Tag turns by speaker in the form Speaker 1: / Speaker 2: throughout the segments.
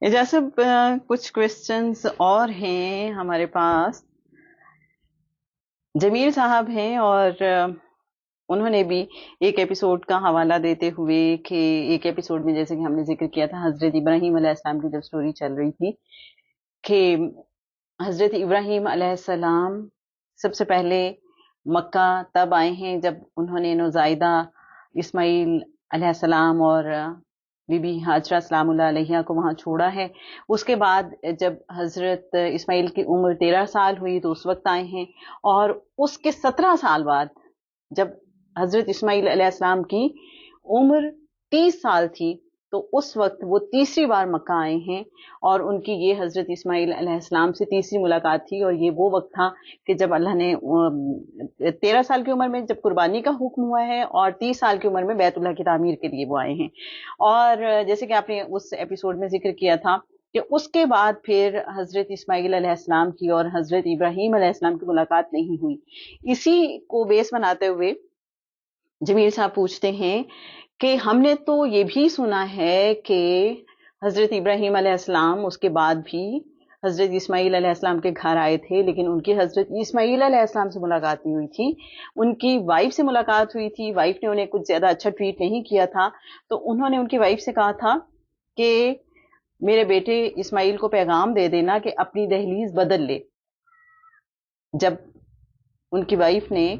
Speaker 1: جیسے کچھ کوشچنز اور ہیں ہمارے پاس. جمیل صاحب ہیں اور انہوں نے بھی ایک ایپیسوڈ کا حوالہ دیتے ہوئے کہ ایک ایپیسوڈ میں جیسے کہ ہم نے ذکر کیا تھا حضرت ابراہیم علیہ السلام کی جب سٹوری چل رہی تھی کہ حضرت ابراہیم علیہ السلام سب سے پہلے مکہ تب آئے ہیں جب انہوں نے نوزائیدہ اسماعیل علیہ السلام اور بی بی ہاجرہ سلام اللہ علیہ کو وہاں چھوڑا ہے. اس کے بعد جب حضرت اسماعیل کی عمر 13 سال ہوئی تو اس وقت آئے ہیں, اور اس کے 17 سال بعد جب حضرت اسماعیل علیہ السلام کی عمر 30 سال تھی تو اس وقت وہ تیسری بار مکہ آئے ہیں, اور ان کی یہ حضرت اسماعیل علیہ السلام سے تیسری ملاقات تھی. اور یہ وہ وقت تھا کہ جب اللہ نے 13 سال کی عمر میں جب قربانی کا حکم ہوا ہے, اور 30 سال کی عمر میں بیت اللہ کی تعمیر کے لیے وہ آئے ہیں. اور جیسے کہ آپ نے اس ایپیسوڈ میں ذکر کیا تھا کہ اس کے بعد پھر حضرت اسماعیل علیہ السلام کی اور حضرت ابراہیم علیہ السلام کی ملاقات نہیں ہوئی. اسی کو بیس بناتے ہوئے جمیل صاحب پوچھتے ہیں کہ ہم نے تو یہ بھی سنا ہے کہ حضرت ابراہیم علیہ السلام اس کے بعد بھی حضرت اسماعیل علیہ السلام کے گھر آئے تھے, لیکن ان کی حضرت اسماعیل علیہ السلام سے ملاقات نہیں ہوئی تھی, ان کی وائف سے ملاقات ہوئی تھی. وائف نے انہیں کچھ زیادہ اچھا ٹریٹ نہیں کیا تھا, تو انہوں نے ان کی وائف سے کہا تھا کہ میرے بیٹے اسماعیل کو پیغام دے دینا کہ اپنی دہلیز بدل لے. جب ان کی وائف نے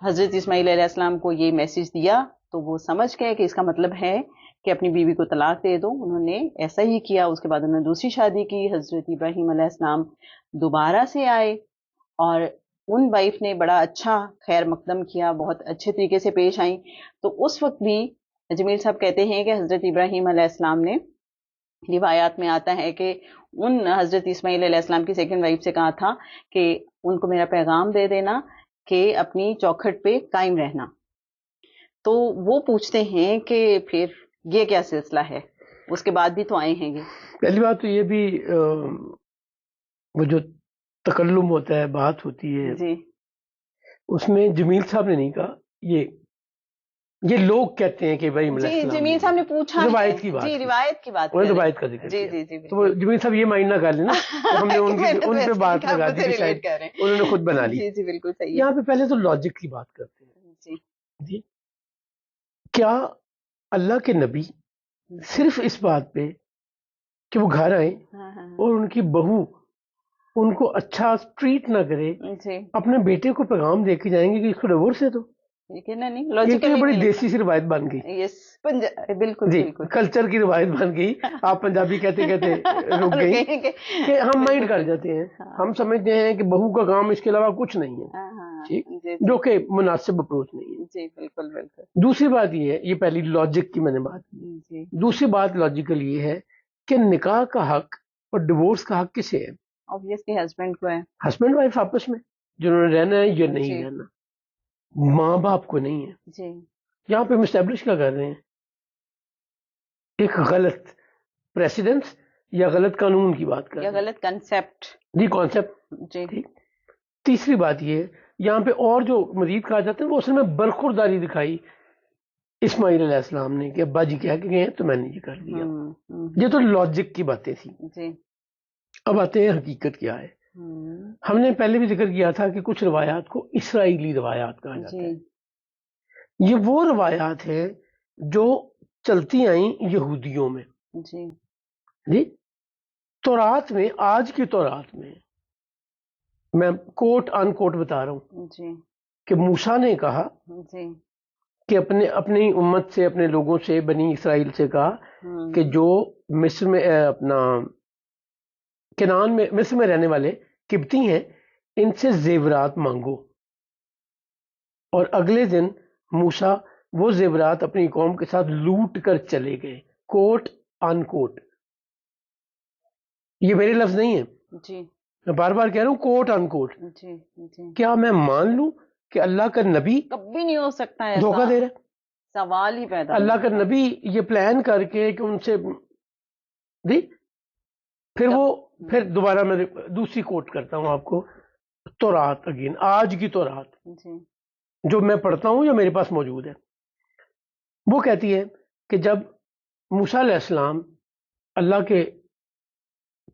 Speaker 1: حضرت اسماعیل علیہ السلام کو یہ میسج دیا تو وہ سمجھ گئے کہ اس کا مطلب ہے کہ اپنی بیوی کو طلاق دے دو. انہوں نے ایسا ہی کیا. اس کے بعد انہوں نے دوسری شادی کی. حضرت ابراہیم علیہ السلام دوبارہ سے آئے اور ان وائف نے بڑا اچھا خیر مقدم کیا, بہت اچھے طریقے سے پیش آئیں. تو اس وقت بھی جمیل صاحب کہتے ہیں کہ حضرت ابراہیم علیہ السلام نے, روایات میں آتا ہے کہ ان حضرت اسماعیل علیہ السلام کی سیکنڈ وائف سے کہا تھا کہ ان کو میرا پیغام دے دینا کہ اپنی چوکھٹ پہ قائم رہنا. تو وہ پوچھتے ہیں کہ پھر یہ کیا سلسلہ ہے, اس کے بعد بھی تو آئے ہیں.
Speaker 2: پہلی بات تو یہ بھی وہ جو تکلم ہوتا ہے, بات ہوتی ہے,
Speaker 1: جی
Speaker 2: اس میں جمیل صاحب نے نہیں کہا, یہ لوگ کہتے ہیں کہ بھائی
Speaker 1: جی جمیل صاحب نے پوچھا
Speaker 2: روایت کی بات,
Speaker 1: جی روایت کی بات,
Speaker 2: روایت کا ذکر
Speaker 1: جی
Speaker 2: کیا.
Speaker 1: جی جی
Speaker 2: تو جمیل صاحب یہ مائنڈ نہ کر لینا ہم نے ان پہ بات لگا دی کہ شاید انہوں نے خود بنا لی.
Speaker 1: جی جی بالکل صحیح.
Speaker 2: یہاں پہ پہلے تو لاجک کی بات کرتے ہیں. جی کیا اللہ کے نبی صرف اس بات پہ کہ وہ گھر آئیں اور ان کی بہو ان کو اچھا ٹریٹ نہ کرے, اپنے بیٹے کو پیغام دے کے جائیں گے کہ اس کو ڈیورس دے دو, یہ بڑی دیسی سی روایت بن گئی.
Speaker 1: بالکل
Speaker 2: جی کلچر کی روایت بن گئی. آپ پنجابی کہتے کہتے رک گئی کہ ہم مائنڈ کر جاتے ہیں, ہم سمجھتے ہیں کہ بہو کا کام اس کے علاوہ کچھ نہیں ہے, جو کہ مناسب اپروچ نہیں ہے.
Speaker 1: جی بالکل بالکل.
Speaker 2: دوسری بات یہ ہے, یہ پہلی لاجک کی میں نے بات کی. دوسری بات لاجیکل یہ ہے کہ نکاح کا حق اور ڈیورس کا حق کسے ہے؟
Speaker 1: obviously ہسبینڈ کو ہے.
Speaker 2: ہسبینڈ وائف آپس میں جنہوں نے رہنا ہے یا نہیں رہنا, ماں باپ کو نہیں ہے.
Speaker 1: جی
Speaker 2: یہاں پہ ہم اسٹیبلش کیا کر رہے ہیں؟ ایک غلط پریسیڈنس یا غلط قانون کی بات کر رہے ہیں,
Speaker 1: یا غلط کنسپٹ.
Speaker 2: جی کانسیپٹ.
Speaker 1: جی
Speaker 2: تیسری بات یہ ہے, یہاں پہ اور جو مزید کہا جاتا ہے وہ اصل میں برخورداری دکھائی اسماعیل علیہ السلام نے کہ ابا جی کہہ کے گئے تو میں نے یہ کر دیا. یہ تو لاجک کی باتیں تھی.
Speaker 1: جی
Speaker 2: اب آتے ہیں حقیقت کیا ہے. ہم نے پہلے بھی ذکر کیا تھا کہ کچھ روایات کو اسرائیلی روایات کہا جاتا ہے. یہ وہ روایات ہیں جو چلتی آئیں یہودیوں میں. جی تورات میں, آج کی تورات میں کوٹ ان کوٹ بتا رہا ہوں کہ موسیٰ نے کہا کہ اپنی امت سے, اپنے لوگوں سے, بنی اسرائیل سے کہا کہ جو مصر میں اپنا کنعان میں مصر میں رہنے والے قبطی ہیں ان سے زیورات مانگو, اور اگلے دن موسیٰ وہ زیورات اپنی قوم کے ساتھ لوٹ کر چلے گئے. کوٹ ان کوٹ, یہ میرے لفظ نہیں ہے, میں بار بار کہہ رہا ہوں کوٹ ان کوٹ. کیا میں مان لوں کہ اللہ کا نبی
Speaker 1: کبھی نہیں ہو سکتا ہے,
Speaker 2: دھوکہ دے رہا ہے؟
Speaker 1: سوال ہی پیدا.
Speaker 2: اللہ کا نبی یہ پلان کر کے کہ ان سے جی پھر دوبارہ میں دوسری کوٹ کرتا ہوں آپ کو, تورات اگین, آج کی تورات جو میں پڑھتا ہوں یا میرے پاس موجود ہے, وہ کہتی ہے کہ جب موسیٰ علیہ السلام اللہ کے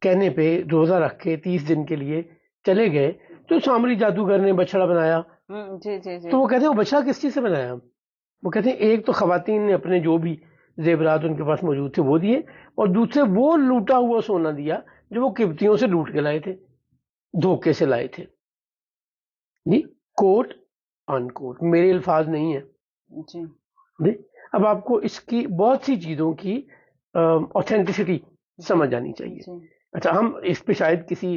Speaker 2: کہنے پہ روزہ رکھ کے 30 دن کے لیے چلے گئے تو سامری جادوگر نے بچڑا بنایا.
Speaker 1: جی جی جی.
Speaker 2: تو وہ کہتے ہیں وہ بچڑا کس چیز سے بنایا؟ وہ کہتے ہیں ایک تو خواتین نے اپنے جو بھی زیورات ان کے پاس موجود تھے وہ دیے, اور دوسرے وہ لوٹا ہوا سونا دیا جو وہ قبطیوں سے لوٹ کے لائے تھے, دھوکے سے لائے تھے. جی کوٹ ان کوٹ, میرے الفاظ نہیں ہیں جی. اب آپ کو اس کی بہت سی چیزوں کی اوتھینٹسٹی سمجھ آنی چاہیے. اچھا, ہم اس پہ شاید کسی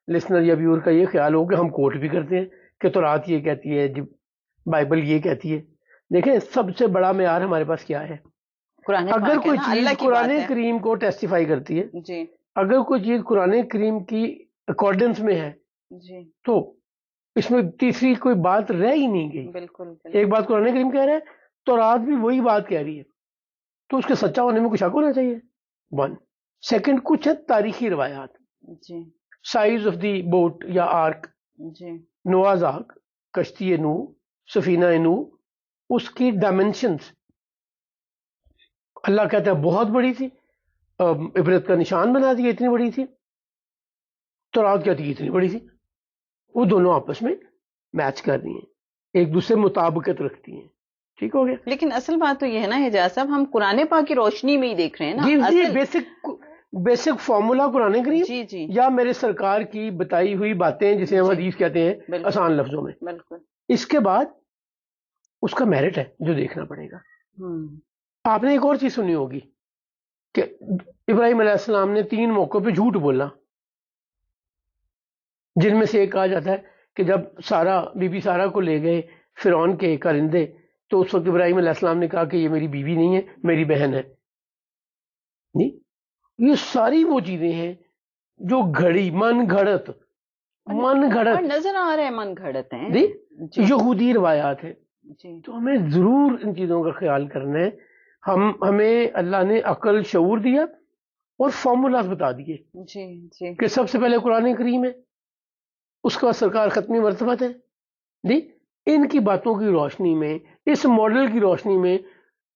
Speaker 2: لسنر یا ویور کا یہ خیال ہو کہ ہم کوٹ بھی کرتے ہیں کہ تورات یہ کہتی ہے, جی بائبل یہ کہتی ہے. دیکھیں سب سے بڑا معیار ہمارے پاس کیا ہے؟ اگر کوئی چیز قرآن کریم کو ٹیسٹیفائی کرتی ہے, اگر کوئی چیز قرآن کریم کی اکارڈنس میں ہے تو اس میں تیسری کوئی بات رہ ہی نہیں گئی.
Speaker 1: بالکل.
Speaker 2: ایک بات قرآن کریم کہہ رہا ہے, تورات بھی وہی بات کہہ رہی ہے, تو اس کے سچا ہونے میں کچھ شک ہونا چاہیے. 1 سیکنڈ, کچھ ہے تاریخی روایات, سائز آف دی بوٹ یا آرک, نوآز آرک, کشتی نو, سفینہ نو, اس کی ڈائمینشنز اللہ کہتا ہے بہت بڑی تھی, عبرت کا نشان بنا دیا اتنی بڑی تھی. تورات کہتی ہے اتنی بڑی تھی. وہ دونوں آپس میں میچ کر رہی ہیں, ایک دوسرے مطابقت رکھتی ہیں. ٹھیک ہو گیا.
Speaker 1: لیکن اصل بات تو یہ ہے نا حجاز صاحب, ہم قرآن پاک کی روشنی میں ہی دیکھ رہے ہیں نا.
Speaker 2: جی بیسک فارمولا قرآن کریم
Speaker 1: جی
Speaker 2: یا میرے سرکار کی بتائی ہوئی باتیں جسے ہم حدیث کہتے ہیں آسان لفظوں میں.
Speaker 1: بالکل.
Speaker 2: اس کے بعد اس کا میرٹ ہے جو دیکھنا پڑے گا. آپ نے ایک اور چیز سنی ہوگی کہ ابراہیم علیہ السلام نے 3 موقعوں پہ جھوٹ بولا, جن میں سے ایک کہا جاتا ہے کہ جب بی بی سارا کو لے گئے فرعون کے کارندے, تو اس وقت ابراہیم علیہ السلام نے کہا کہ یہ میری بیوی نہیں ہے, میری بہن ہے. نہیں, یہ ساری وہ چیزیں ہیں جو گھڑی من گھڑت
Speaker 1: نظر آ رہے ہیں, من گھڑت ہیں
Speaker 2: جی, یہودی روایات ہیں. تو ہمیں ضرور ان چیزوں کا خیال کرنا ہے. ہمیں اللہ نے عقل شعور دیا اور فارمولاز بتا دیے کہ سب سے پہلے قرآن کریم ہے, اس کا سرکار ختمی مرتبہ ہے. جی, ان کی باتوں کی روشنی میں, اس ماڈل کی روشنی میں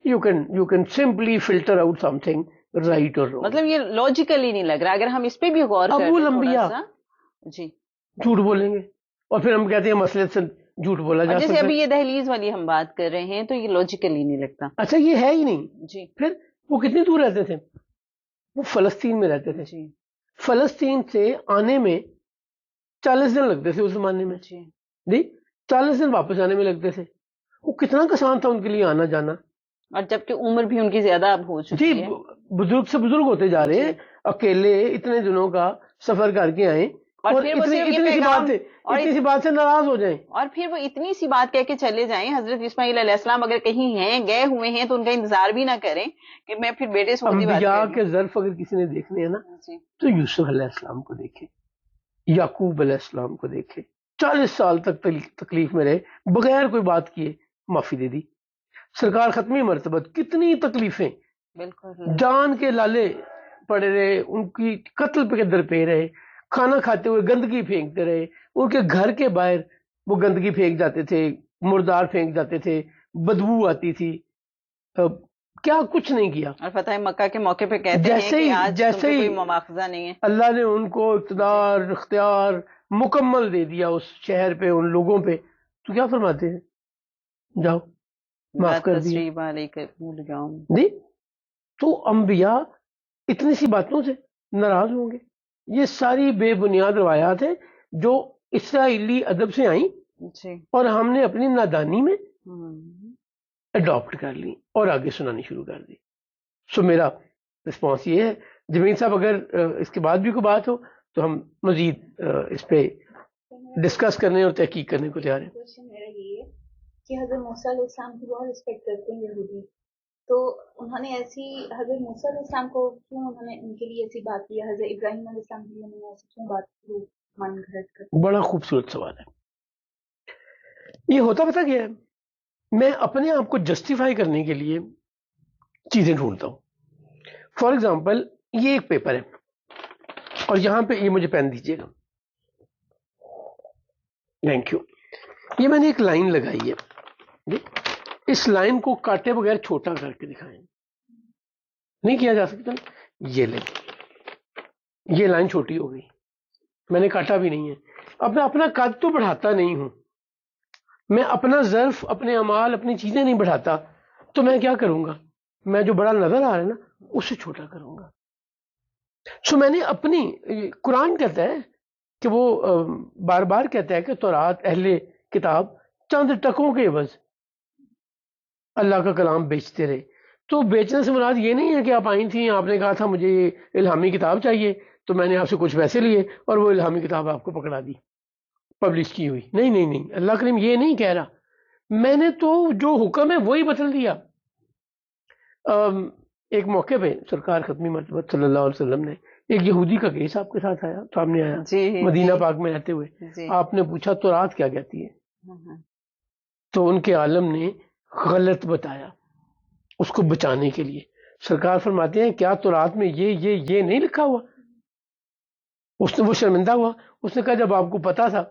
Speaker 2: you can simply filter out some thing right اور رانگ.
Speaker 1: مطلب یہ لاجیکل ہی نہیں لگ رہا. اگر ہم اس پہ بھی غور کریں,
Speaker 2: ابو الانبیاء
Speaker 1: جی
Speaker 2: جھوٹ بولیں گے, اور پھر ہم کہتے ہیں مسئلے سے جھوٹ بولا جا سکتا ہے.
Speaker 1: جیسے ابھی یہ دہلیز والی ہم بات کر رہے ہیں, تو یہ لاجیکل ہی نہیں لگتا.
Speaker 2: اچھا, یہ ہے ہی نہیں.
Speaker 1: جی.
Speaker 2: پھر وہ کتنی دور رہتے تھے؟ وہ فلسطین میں رہتے تھے.
Speaker 1: جی.
Speaker 2: فلسطین سے آنے میں 40 دن لگتے تھے اس زمانے میں. جی 40 دن واپس آنے میں لگتے تھے. وہ کتنا آسان تھا ان کے لیے آنا جانا, اور
Speaker 1: جبکہ عمر بھی ان کی زیادہ اب ہو چکی ہے.
Speaker 2: بزرگ سے بزرگ ہوتے جا رہے ہیں, اکیلے اتنے دنوں کا سفر کر کے آئے, اور اتنی سی بات سے ناراض ہو جائیں,
Speaker 1: اور پھر وہ اتنی سی بات کہہ کے چلے جائیں. حضرت اسماعیل علیہ السلام اگر کہیں ہیں, گئے ہوئے ہیں, تو ان کا انتظار بھی نہ کریں کہ میں پھر بیٹے سے
Speaker 2: انبیاء کے ظرف اگر کسی نے دیکھنے ہیں نا, تو یوسف علیہ السلام کو دیکھے, یعقوب علیہ السلام کو دیکھے. 40 سال تک تکلیف میں رہے, بغیر کوئی بات کیے معافی دے دی. سرکار ختمی مرتبہ کتنی تکلیفیں, جان کے لالے پڑے رہے, ان کی قتل پہ درپے رہے, کھانا کھاتے ہوئے گندگی پھینکتے رہے, ان کے گھر کے باہر وہ گندگی پھینک جاتے تھے, مردار پھینک جاتے تھے, بدبو آتی تھی, کیا کچھ نہیں کیا.
Speaker 1: اور فتح مکہ کے موقع پہ کہتے ہیں کہ آج
Speaker 2: جیسے
Speaker 1: کوئی مواخذہ نہیں ہے,
Speaker 2: اللہ نے ان کو اقتدار اختیار مکمل دے دیا اس شہر پہ, ان لوگوں پہ, تو کیا فرماتے ہیں؟ جاؤ معاف کر دیے. جی, تو انبیاء اتنی سی باتوں سے ناراض ہوں گے؟ یہ ساری بے بنیاد روایات ہیں جو اسرائیلی ادب سے آئیں, اور ہم نے اپنی نادانی میں اڈاپٹ کر لی اور آگے سنانی شروع کر دی. سو میرا رسپانس یہ ہے. جمیل صاحب اگر اس کے بعد بھی کوئی بات ہو تو ہم مزید اس پہ ڈسکس کرنے اور تحقیق کرنے کو تیار ہیں.
Speaker 3: میرا یہ ہے کہ حضرت موسیٰ علیہ السلام کی بہت رسپیکٹ کرتے ہیں یہودی, تو انہوں نے ایسی حضرت موسیٰ علیہ السلام کو کیوں انہوں نے ان کے لیے ایسی بات کی, حضرت ابراہیم علیہ السلام کے لیے انہوں نے ایسی کیوں بات کی من گھڑت کر؟
Speaker 2: بڑا خوبصورت سوال ہے. یہ ہوتا پتہ کیا ہے, میں اپنے آپ کو جسٹیفائی کرنے کے لیے چیزیں ڈھونڈتا ہوں. فار ایگزامپل یہ ایک پیپر ہے, اور یہاں پہ یہ مجھے پین دیجیے گا, تھینک یو. یہ میں نے ایک لائن لگائی ہے, اس لائن کو کاٹے بغیر چھوٹا کر کے دکھائیں, نہیں کیا جا سکتا. یہ لیں, یہ لائن چھوٹی ہو گئی، میں نے کاٹا بھی نہیں ہے. اب میں اپنا قد تو بڑھاتا نہیں ہوں، میں اپنا ظرف، اپنے اعمال، اپنی چیزیں نہیں بڑھاتا، تو میں کیا کروں گا؟ میں جو بڑا نظر آ رہا ہے نا اسے چھوٹا کروں گا. سو میں نے اپنی، قرآن کہتا ہے کہ وہ بار بار کہتا ہے کہ تورات اہل کتاب چند ٹکوں کے عوض اللہ کا کلام بیچتے رہے. تو بیچنے سے مراد یہ نہیں ہے کہ آپ آئی تھیں، آپ نے کہا تھا مجھے یہ الہامی کتاب چاہیے تو میں نے آپ سے کچھ پیسے لیے اور وہ الہامی کتاب آپ کو پکڑا دی پبلش کی ہوئی. نہیں نہیں نہیں، اللہ کریم یہ نہیں کہہ رہا. میں نے تو جو حکم ہے وہی بدل دیا. ایک موقع پہ سرکار ختمی مرتبہ صلی اللہ علیہ وسلم نے ایک یہودی کا کیس آپ کے ساتھ آیا، سامنے آیا،
Speaker 1: جی
Speaker 2: مدینہ پاک میں رہتے ہوئے.
Speaker 1: جی
Speaker 2: آپ نے پوچھا تورات کیا کہتی ہے؟ تو ان کے عالم نے غلط بتایا اس کو بچانے کے لیے. سرکار فرماتے ہیں کیا تورات میں یہ نہیں لکھا ہوا؟ وہ شرمندہ ہوا. اس نے کہا جب آپ کو پتا تھا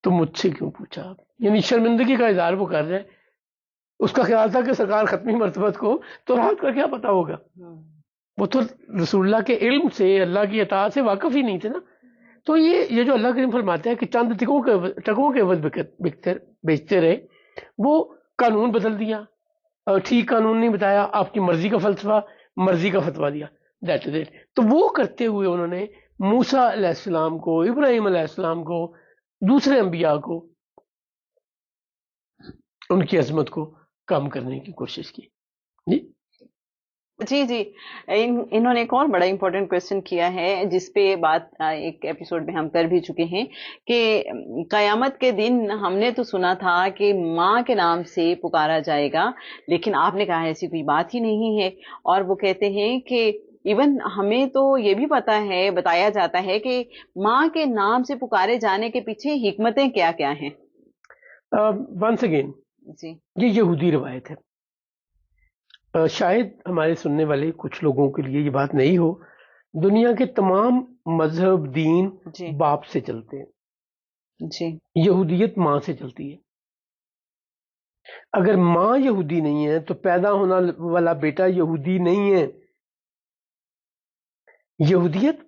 Speaker 2: تو مجھ سے کیوں پوچھا آپ؟ یعنی شرمندگی کا اظہار وہ کر رہے ہیں. اس کا خیال تھا کہ سرکار ختمی مرتبہ کو تورات کا کیا پتا ہوگا. وہ تو رسول اللہ کے علم سے، اللہ کی اطاعت سے واقف ہی نہیں تھے نا. تو یہ جو اللہ کریم فرماتے ہیں کہ چند ٹکوں کے عوض بیچتے رہے، وہ قانون بدل دیا، ٹھیک قانون نہیں بتایا، آپ کی مرضی کا فلسفہ، مرضی کا فتویٰ دیا. That is it. تو وہ کرتے ہوئے انہوں نے موسیٰ علیہ السلام کو، ابراہیم علیہ السلام کو، دوسرے انبیاء کو، ان کی عظمت کو کم کرنے کی کوشش کی.
Speaker 1: جی جی انہوں نے ایک اور بڑا امپورٹنٹ کوشچن کیا ہے جس پہ بات ایک ایپیسوڈ میں ہم کر بھی چکے ہیں کہ قیامت کے دن ہم نے تو سنا تھا کہ ماں کے نام سے پکارا جائے گا، لیکن آپ نے کہا ایسی کوئی بات ہی نہیں ہے. اور وہ کہتے ہیں کہ ایون ہمیں تو یہ بھی پتا ہے، بتایا جاتا ہے کہ ماں کے نام سے پکارے جانے کے پیچھے حکمتیں کیا کیا ہیں.
Speaker 2: ونس اگین
Speaker 1: جی
Speaker 2: یہ یہودی روایت ہے. شاید ہمارے سننے والے کچھ لوگوں کے لیے یہ بات نہیں ہو. دنیا کے تمام مذہب، دین
Speaker 1: جی
Speaker 2: باپ سے چلتے ہیں.
Speaker 1: جی
Speaker 2: یہودیت ماں سے چلتی ہے. اگر ماں یہودی نہیں ہے تو پیدا ہونے والا بیٹا یہودی نہیں ہے. یہودیت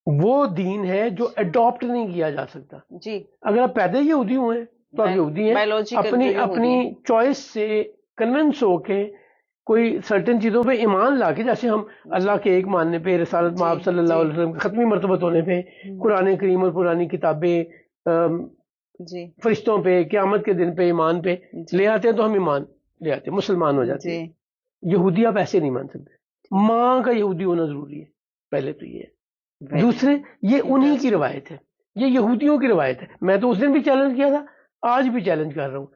Speaker 2: وہ دین ہے جو اڈاپٹ نہیں کیا جا سکتا.
Speaker 1: جی
Speaker 2: اگر آپ پیدا یہودی ہوئے ہیں تو آپ یہودی ہیں.
Speaker 1: بایولوجیکل
Speaker 2: اپنی چوائس سے کنونس ہو کے کوئی سرٹن چیزوں پہ ایمان لا کے، جیسے ہم اللہ کے ایک ماننے پہ، رسالت مآب صلی اللہ علیہ وسلم ختمی مرتبت ہونے پہ، قرآن کریم اور پرانی کتابیں،
Speaker 1: جی
Speaker 2: فرشتوں پہ، قیامت کے دن پہ ایمان پہ لے آتے ہیں تو ہم ایمان لے آتے ہیں، مسلمان ہو جاتے ہیں. یہودی آپ ایسے نہیں مان سکتے. ماں کا یہودی ہونا ضروری ہے. پہلے تو یہ ہے. دوسرے یہ انہی کی روایت ہے، یہ یہودیوں کی روایت ہے. میں تو اس دن بھی چیلنج کیا تھا، آج بھی چیلنج کر رہا ہوں.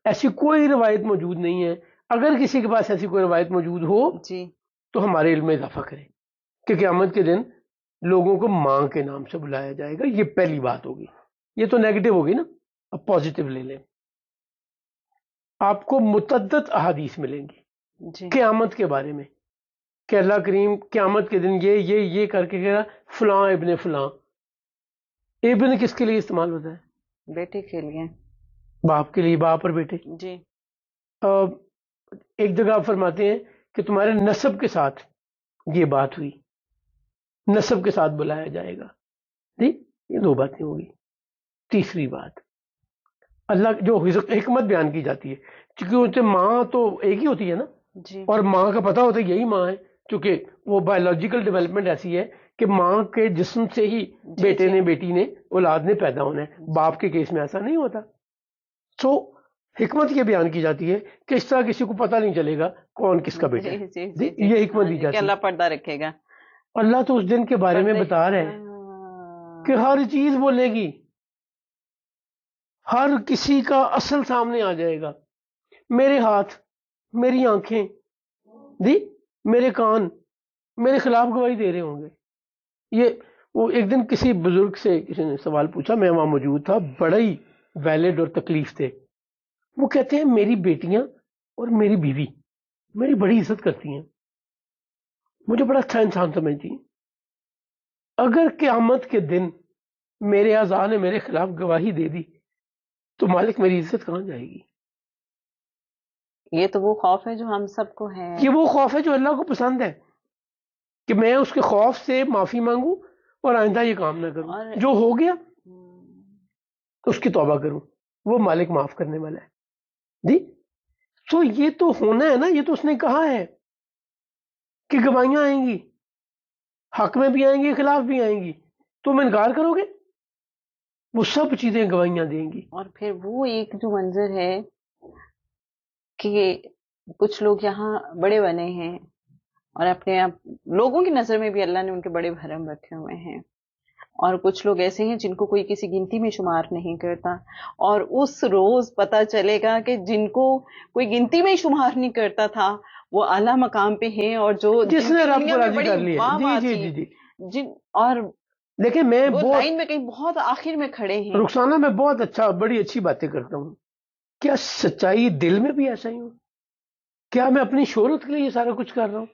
Speaker 2: ایسی کوئی روایت موجود نہیں ہے. اگر کسی کے پاس ایسی کوئی روایت موجود ہو تو ہمارے علم میں اضافہ کریں کہ قیامت کے دن لوگوں کو ماں کے نام سے بلایا جائے گا. یہ پہلی بات ہوگی. یہ تو نیگیٹو ہوگی نا. اب پازیٹو لے لیں. آپ کو متعدد احادیث ملیں گی قیامت کے بارے میں کہ اللہ کریم قیامت کے دن یہ کر کے کہہ رہا فلاں ابن فلاں. ابن کس کے لیے استعمال ہوتا ہے؟
Speaker 1: بیٹے کے لیے،
Speaker 2: باپ کے لیے، باپ اور بیٹے.
Speaker 1: جی
Speaker 2: ایک جگہ آپ فرماتے ہیں کہ تمہارے نسب کے ساتھ یہ بات ہوئی، نسب کے ساتھ بلایا جائے گا. جی یہ دو باتیں ہوگی. تیسری بات، اللہ جو حکمت بیان کی جاتی ہے، چونکہ ماں تو ایک ہی ہوتی ہے نا، اور ماں کا پتہ ہوتا ہے یہی ماں ہے، چونکہ وہ بایولوجیکل ڈیولپمنٹ ایسی ہے کہ ماں کے جسم سے ہی بیٹے نے، بیٹی نے، اولاد نے پیدا ہونا ہے. باپ کے کیس میں ایسا نہیں ہوتا. سو حکمت یہ بیان کی جاتی ہے کہ اس طرح کسی کو پتہ نہیں چلے گا کون کس کا بیٹا ہے. یہ حکمت دی جاتی ہے.
Speaker 1: اللہ پردہ رکھے گا.
Speaker 2: اللہ تو اس دن کے بارے میں بتا رہے ہیں کہ ہر چیز بولے گی، ہر کسی کا اصل سامنے آ جائے گا. میرے ہاتھ، میری آنکھیں، میرے کان میرے خلاف گواہی دے رہے ہوں گے. یہ وہ ایک دن کسی بزرگ سے کسی نے سوال پوچھا، میں وہاں موجود تھا، بڑا ہی ویلڈ اور تکلیف تھے. وہ کہتے ہیں میری بیٹیاں اور میری بیوی میری بڑی عزت کرتی ہیں، مجھے بڑا اچھا انسان سمجھتی ہیں. اگر قیامت کے دن میرے اعضاء نے میرے خلاف گواہی دے دی تو مالک میری عزت کہاں جائے گی؟
Speaker 1: یہ تو وہ خوف ہے جو ہم سب کو ہے.
Speaker 2: یہ وہ خوف ہے جو اللہ کو پسند ہے. کہ میں اس کے خوف سے معافی مانگوں اور آئندہ یہ کام نہ کروں، جو ہو گیا اس کی توبہ کروں، وہ مالک معاف کرنے والا ہے جی. تو یہ تو ہونا ہے نا، یہ تو اس نے کہا ہے کہ گواہیاں آئیں گی، حق میں بھی آئیں گی، خلاف بھی آئیں گی، تم انکار کرو گے، وہ سب چیزیں گواہیاں دیں گی.
Speaker 1: اور پھر وہ ایک جو منظر ہے کہ کچھ لوگ یہاں بڑے بنے ہیں اور اپنے آپ لوگوں کی نظر میں بھی اللہ نے ان کے بڑے بھرم رکھے ہوئے ہیں، اور کچھ لوگ ایسے ہیں جن کو کوئی کسی گنتی میں شمار نہیں کرتا، اور اس روز پتہ چلے گا کہ جن کو کوئی گنتی میں شمار نہیں کرتا تھا وہ اعلیٰ مقام پہ ہیں، اور جو
Speaker 2: جس نے رب کو راضی کر لیا. جی جی جی جی.
Speaker 1: اور
Speaker 2: دیکھیں میں
Speaker 1: وہ لائن میں کہیں بہت آخر میں کھڑے ہیں.
Speaker 2: رخسانہ میں بہت بڑی اچھی باتیں کرتا ہوں. کیا سچائی دل میں بھی ایسا ہی ہوں؟ کیا میں اپنی شہرت کے لیے یہ سارا کچھ کر رہا ہوں؟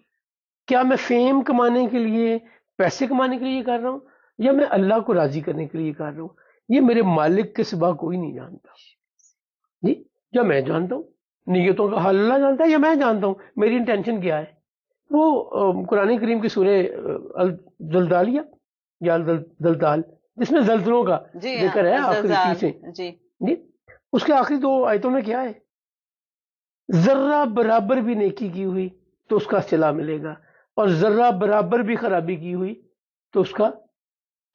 Speaker 2: کیا میں فیم کمانے کے لیے، پیسے کمانے کے لیے کر رہا ہوں، یا میں اللہ کو راضی کرنے کے لیے کر رہا ہوں؟ یہ میرے مالک کے سوا کوئی نہیں جانتا جی. یا میں جانتا ہوں، نیتوں کا حال اللہ جانتا ہے، یا میں جانتا ہوں میری انٹینشن کیا ہے. وہ قرآن کریم کی سورہ الزلزالیہ یا الزلزال جس میں زلزلوں کا ذکر ہے آخری چیزیں جی، اس کے آخری 2 آیتوں میں کیا ہے؟ ذرہ برابر بھی نیکی کی ہوئی تو اس کا صلہ ملے گا، اور ذرہ برابر بھی خرابی کی ہوئی تو اس کا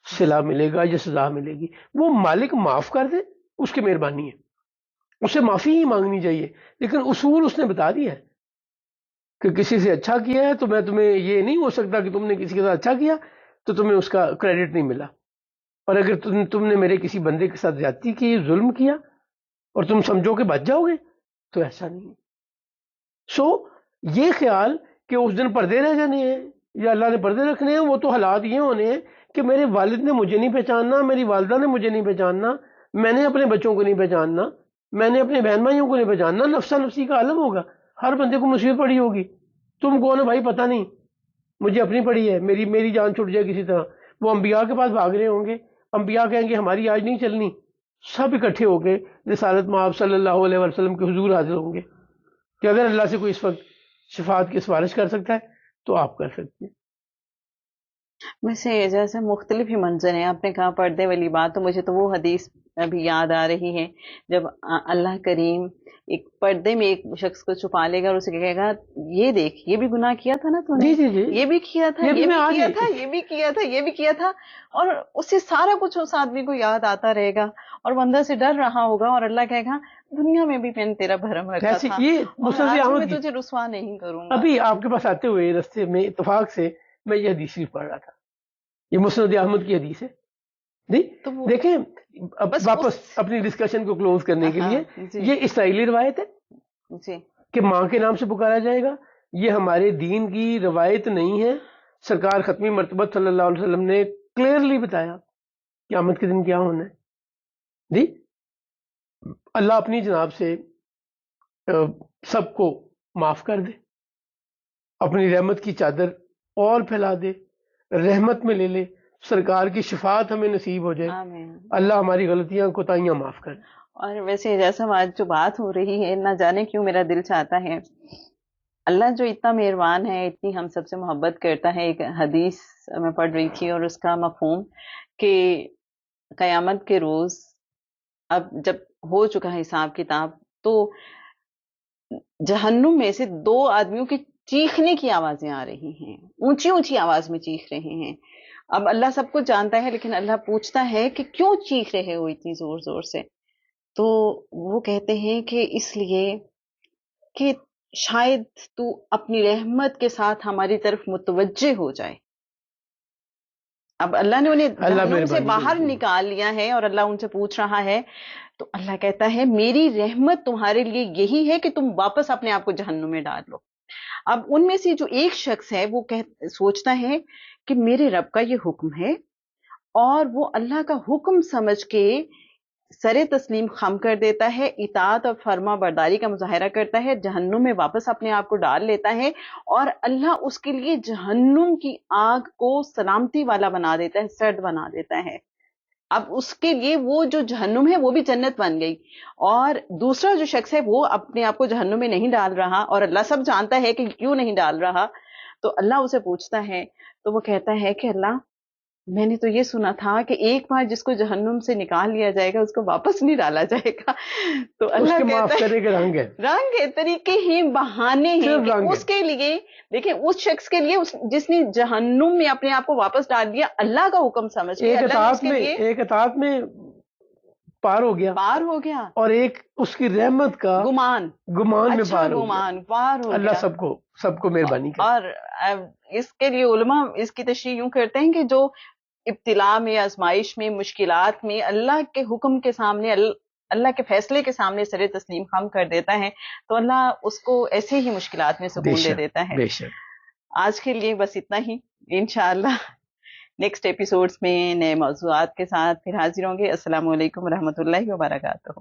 Speaker 2: صلہ ملے گا یا سزا ملے گی. وہ مالک معاف کر دے، اس کی مہربانی ہے، اسے معافی ہی مانگنی چاہیے. لیکن اصول اس نے بتا دیا ہے کہ کسی سے اچھا کیا ہے تو میں تمہیں، یہ نہیں ہو سکتا کہ تم نے کسی کے ساتھ اچھا کیا تو تمہیں اس کا کریڈٹ نہیں ملا، اور اگر تم نے میرے کسی بندے کے ساتھ زیادتی کی، ظلم کیا، اور تم سمجھو کہ بچ جاؤ گے، تو ایسا نہیں ہے. یہ خیال کہ اس دن پردے رہ جانے ہیں یا اللہ نے پردے رکھنے ہیں، وہ تو حالات یہ ہونے ہیں کہ میرے والد نے مجھے نہیں پہچاننا، میری والدہ نے مجھے نہیں پہچاننا، میں نے اپنے بچوں کو نہیں پہچاننا، میں نے اپنے بہن بھائیوں کو نہیں پہچاننا. نفسا نفسی کا عالم ہوگا، ہر بندے کو مصیبت پڑی ہوگی. تم کون ہو بھائی؟ پتہ نہیں، مجھے اپنی پڑی ہے، میری جان چھوٹ جائے کسی طرح. وہ انبیاء کے پاس بھاگ رہے ہوں گے، انبیاء کہیں گے ہماری آج نہیں چلنی، سب اکٹھے ہو کے رسالت میں آپ صلی اللہ علیہ وسلم کے حضور حاضر ہوں گے کہ اگر اللہ سے کوئی اس وقت شفاعت کی سفارش کر سکتا ہے تو آپ کر سکتے ہیں.
Speaker 1: ویسے جیسے مختلف ہی منظر ہیں، آپ نے کہا پردے والی بات، تو مجھے تو وہ حدیث ابھی یاد آ رہی ہے جب اللہ کریم ایک پردے میں ایک شخص کو چھپا لے گا اور اسے کہے گا یہ دیکھ یہ بھی گناہ کیا تھا نا تو نے، یہ بھی کیا تھا، یہ بھی کیا تھا، یہ بھی کیا تھا، یہ بھی کیا تھا، اور اسے سارا کچھ اس آدمی کو یاد آتا رہے گا اور بندہ سے ڈر رہا ہوگا، اور اللہ کہے گا دنیا میں بھی میں نے تیرا بھرم رکھا تھا، اور میں تجھے رسوا نہیں کروں گا.
Speaker 2: ابھی آپ کے پاس آتے ہوئے رستے میں اتفاق سے میں یہ حدیث پڑھ رہا تھا، یہ مسند احمد کی حدیث ہے جی. دیکھیں واپس اپنی ڈسکشن کو کلوز کرنے کے لیے، یہ اسرائیلی روایت ہے کہ ماں کے نام سے پکارا جائے گا. یہ ہمارے دین کی روایت نہیں ہے. سرکار ختمی مرتبہ صلی اللہ علیہ وسلم نے کلیئرلی بتایا قیامت کے دن کیا ہونا ہے جی. اللہ اپنی جناب سے سب کو معاف کر دے، اپنی رحمت کی چادر اور پھیلا دے، رحمت میں لے لے، سرکار کی شفاعت ہمیں نصیب ہو جائے. اللہ ہماری غلطیاں کوتاہیاں معاف کر.
Speaker 1: اور ویسے جیسا آج جو بات ہو رہی ہے، نہ جانے کیوں میرا دل چاہتا ہے اللہ جو اتنا مہربان ہے، اتنی ہم سب سے محبت کرتا ہے. ایک حدیث میں پڑھ رہی تھی اور اس کا مفہوم کہ قیامت کے روز اب جب ہو چکا ہے حساب کتاب تو جہنم میں سے 2 آدمیوں کی چیخنے کی آوازیں آ رہی ہیں، اونچی اونچی آواز میں چیخ رہے ہیں. اب اللہ سب کچھ جانتا ہے لیکن اللہ پوچھتا ہے کہ کیوں چیخ رہے ہو اتنی زور زور سے؟ تو وہ کہتے ہیں کہ اس لیے کہ شاید تو اپنی رحمت کے ساتھ ہماری طرف متوجہ ہو جائے. اب اللہ نے انہیں جہنم سے باہر نکال لیا ہے اور اللہ ان سے پوچھ رہا ہے، تو اللہ کہتا ہے میری رحمت تمہارے لیے یہی ہے کہ تم واپس اپنے آپ کو جہنم میں ڈال لو. اب ان میں سے جو ایک شخص ہے وہ سوچتا ہے کہ میرے رب کا یہ حکم ہے، اور وہ اللہ کا حکم سمجھ کے سر تسلیم خم کر دیتا ہے، اطاعت اور فرما برداری کا مظاہرہ کرتا ہے، جہنم میں واپس اپنے آپ کو ڈال لیتا ہے، اور اللہ اس کے لیے جہنم کی آگ کو سلامتی والا بنا دیتا ہے، سرد بنا دیتا ہے. اب اس کے لیے وہ جو جہنم ہے وہ بھی جنت بن گئی. اور دوسرا جو شخص ہے وہ اپنے آپ کو جہنم میں نہیں ڈال رہا، اور اللہ سب جانتا ہے کہ کیوں نہیں ڈال رہا، تو اللہ اسے پوچھتا ہے تو وہ کہتا ہے کہ اللہ میں نے تو یہ سنا تھا کہ ایک بار جس کو جہنم سے نکال لیا جائے گا اس کو واپس نہیں ڈالا جائے گا. تو اللہ
Speaker 2: معاف کرنے کے رنگ
Speaker 1: ہے طریقے ہی بہانے ہیں اس کے لیے. دیکھیں اس شخص کے لیے جس نے جہنم میں اپنے آپ کو واپس ڈال دیا اللہ کا حکم سمجھ کے
Speaker 2: ایک اطاعت میں پار ہو گیا اور ایک اس کی رحمت کا گمان میں پار ہو گیا. اللہ سب کو مہربانی کرے.
Speaker 1: اور اس کے لیے علماء اس کی تشریح یوں کرتے ہیں کہ جو ابتلا میں آزمائش میں مشکلات میں اللہ کے حکم کے سامنے اللہ کے فیصلے کے سامنے سر تسلیم خم کر دیتا ہے تو اللہ اس کو ایسے ہی مشکلات میں سکون دے دیتا ہے. آج کے لیے بس اتنا ہی. انشاءاللہ نیکسٹ ایپیسوڈز میں نئے موضوعات کے ساتھ پھر حاضر ہوں گے. السلام علیکم ورحمۃ اللہ وبرکاتہ.